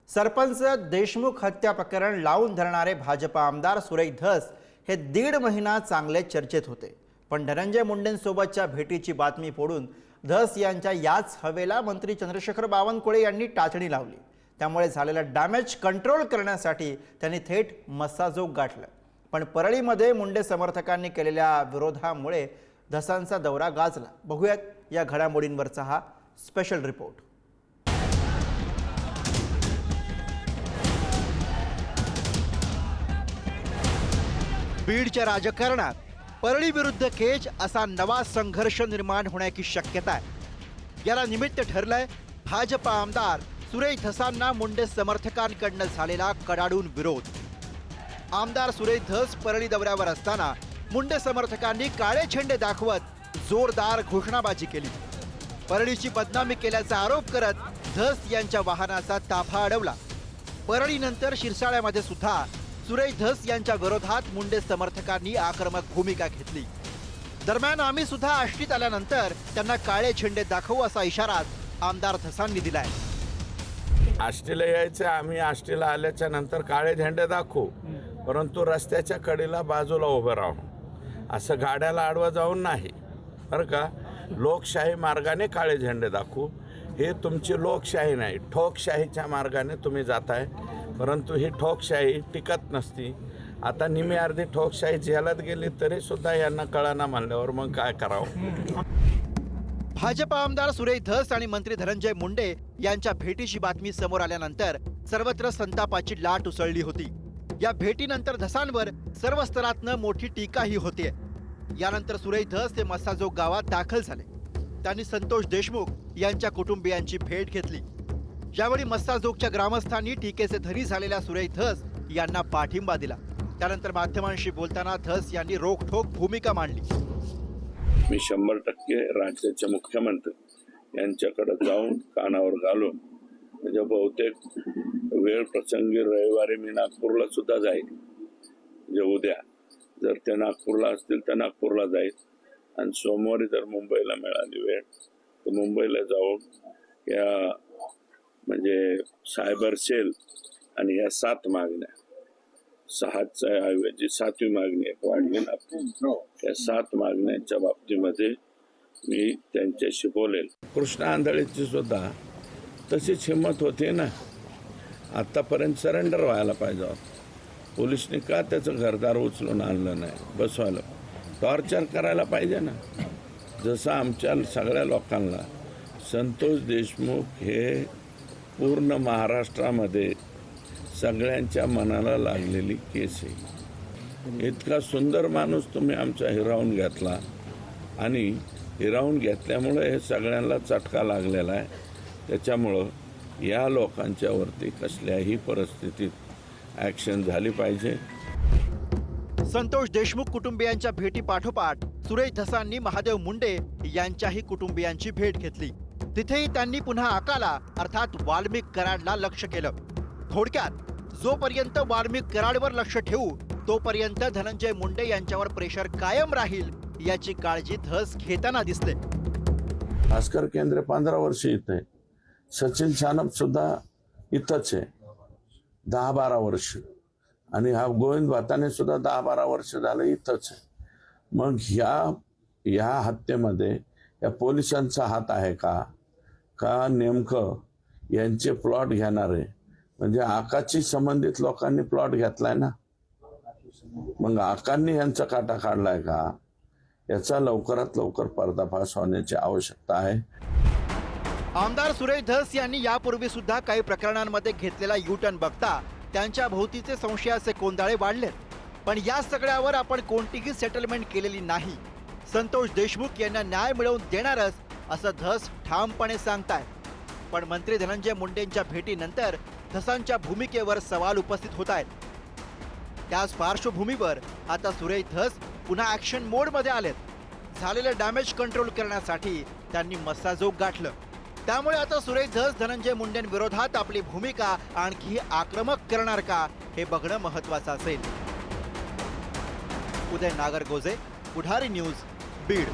सरपंच देशमुख हत्या प्रकरण लावून धरणारे भाजपा आमदार सुरेश धस हे 1.5 महिना चांगले चर्चेत होते। पण धनंजय मुंडेंसोबतच्या भेटीची बातमी फोडून धस यांच्या याच हवेला मंत्री चंद्रशेखर बावनकुळे यांनी टाचणी लावली। त्यामुळे झालेला डॅमेज कंट्रोल करण्यासाठी त्यांनी थेट मस्साजोग गाठलं। पण परळीमध्ये मुंडे समर्थकांनी केलेल्या विरोधामुळे धसांचा दौरा गाजला। बघूयात या घडामोडींवरचा हा स्पेशल रिपोर्ट। बीडच्या राजकारणात परळी विरुद्ध केज असा नवा संघर्ष निर्माण होण्याची शक्यता आहे। याला निमित्त ठरलंय भाजपा आमदार सुरेश धसांना मुंडे समर्थकांकडून झालेला कडाडून विरोध। आमदार सुरेश धस परळी दौऱ्यावर असताना मुंडे समर्थकांनी काळे झेंडे दाखवत जोरदार घोषणाबाजी केली। परळीची बदनामी केल्याचा आरोप करत धस यांच्या वाहनाचा ताफा अडवला। परळीनंतर शिरसाळ्यामध्ये सुद्धा सुरेश धस यांच्या विरोधात मुंडे समर्थकांनी आक्रमक भूमिका घेतली। दरम्यान आम्ही सुद्धा आष्टीत आल्यानंतर त्यांना काळे झेंडे दाखवू असा इशारा आमदार धसांनी दिलाय। आष्टीला यायचे, आम्ही आष्टीला आल्याच्या नंतर काळे झेंडे दाखवू, परंतु रस्त्याच्या कडेला बाजूला उभं राहून असं गाड्याला आडवा जाऊन नाही, बरं का। लोकशाही मार्गाने काळे झेंडे दाखवू, हे तुमची लोकशाही नाही, ठोकशाहीच्या मार्गाने तुम्ही जाताय। परंतु ही ठोकशाही टिकत नसती। आता निमी अर्धी ठोकशाही झेलत गेली तरी सुद्धा यांना कळना म्हणल्यावर मग काय करावं। भाजपा आमदार सुरेश धस आणि मंत्री धनंजय मुंडे यांच्या भेटीची बातमी समोर आल्यानंतर सर्वत्र संतापाची लाट उसळली होती। या भेटीनंतर धसांवर सर्व स्तरातनं मोठी टीकाही होतीये। यानंतर सुरेश धस हे मस्साजोग गावात दाखल झाले। त्यांनी संतोष देशमुख यांच्या कुटुंबियांची भेट घेतली। यावेळी मस्साजोगच्या ग्रामस्थांनी टीकेचे धनी झालेल्या सुरेश धस यांना पाठिंबा दिला। त्यानंतर माध्यमांशी बोलताना धस यांनी रोखठोक भूमिका मांडली। मी 100% राज्याचे मुख्यमंत्री यांच्याकडे जाऊन कानावर घालून, म्हणजे बहुतेक वेळ प्रसंगी रविवारी मी नागपूरला सुद्धा जाईल। म्हणजे उद्या जर ते नागपूरला असतील तर नागपूरला जाईल, आणि सोमवारी जर मुंबईला मिळाली वेळ तर मुंबईला जाऊन या म्हणजे सायबर सेल आणि या 7 मागण्या, 6च्या ऐवजी 7वी मागणी एक वाढली ना, या 7 मागण्यांच्या बाबतीमध्ये मी त्यांच्याशी बोलेल। कृष्ण आंधळीची सुद्धा तशीच हिंमत होती ना। आतापर्यंत सरेंडर व्हायला पाहिजे होतं, पोलिसने का त्याचं घरदार उचलून आणलं नाही, बसवायला टॉर्चर करायला पाहिजे ना। जसं आमच्या सगळ्या लोकांना संतोष देशमुख हे पूर्ण महाराष्ट्रामध्ये सगळ्यांच्या मनाला लागलेली केस आहे। इतका सुंदर माणूस तुम्ही आमचा हिरावून घेतला, आणि हिरावून घेतल्यामुळे हे सगळ्यांना चटका लागलेला आहे। त्याच्यामुळं या लोकांच्यावरती कसल्याही परिस्थितीत ॲक्शन झाली पाहिजे। संतोष देशमुख कुटुंबियांच्या भेटी पाठोपाठ सुरेश धसांनी महादेव मुंडे यांच्याही कुटुंबियांची भेट घेतली। तिथेही त्यांनी पुन्हा आकाला अर्थात वाल्मिक कराडला लक्ष केलं। थोडक्यात जोपर्यंत वाल्मिक कराडवर लक्ष ठेवू तोपर्यंत धनंजय मुंडे यांच्यावर प्रेशर कायम राहील याची काळजी धस घेताना दिसते। भास्कर केंद्रे 15 वर्ष इथे आहे, सचिन सानप सुद्धा इथंच आहे 10-12 वर्ष, आणि हा गोविंद भाताने सुद्धा 10-12 वर्ष झालं इथंच आहे। मग ह्या हत्येमध्ये या पोलिसांचा हात आहे का नेमकं यांचे प्लॉट घेणारे म्हणजे आकाशी संबंधित लोकांनी प्लॉट घेतलाय ना, मग आकांनी यांचा काटा काढलाय का? याचा लवकरात लवकर पर्दाफाश होण्याची आवश्यकता आहे। आमदार सुरेश धस यांनी यापूर्वी सुद्धा काही प्रकरणांमध्ये घेतलेला युटर्न बघता त्यांच्या भोवतीचे संशयाचे कोंदाळे वाढलेत। पण या सगळ्यावर आपण कोणतीही सेटलमेंट केलेली नाही। संतोष देशमुख यांना न्याय मिळवून देणारच असं धस ठामपणे सांगताय। पण मंत्री धनंजय मुंडेंच्या भेटीनंतर धसांच्या भूमिकेवर सवाल उपस्थित होत आहेत। त्याच पार्श्वभूमीवर आता सुरेश धस पुन्हा ऍक्शन मोडमध्ये आलेत। झालेले डॅमेज कंट्रोल करण्यासाठी त्यांनी मस्साजोग गाठलं। त्यामुळे आता सुरेश धस धनंजय मुंडेंविरोधात आपली भूमिका आणखी आक्रमक करणार का हे बघणं महत्त्वाचं असेल। उदय नागरगोजे, पुढारी न्यूज, बीड।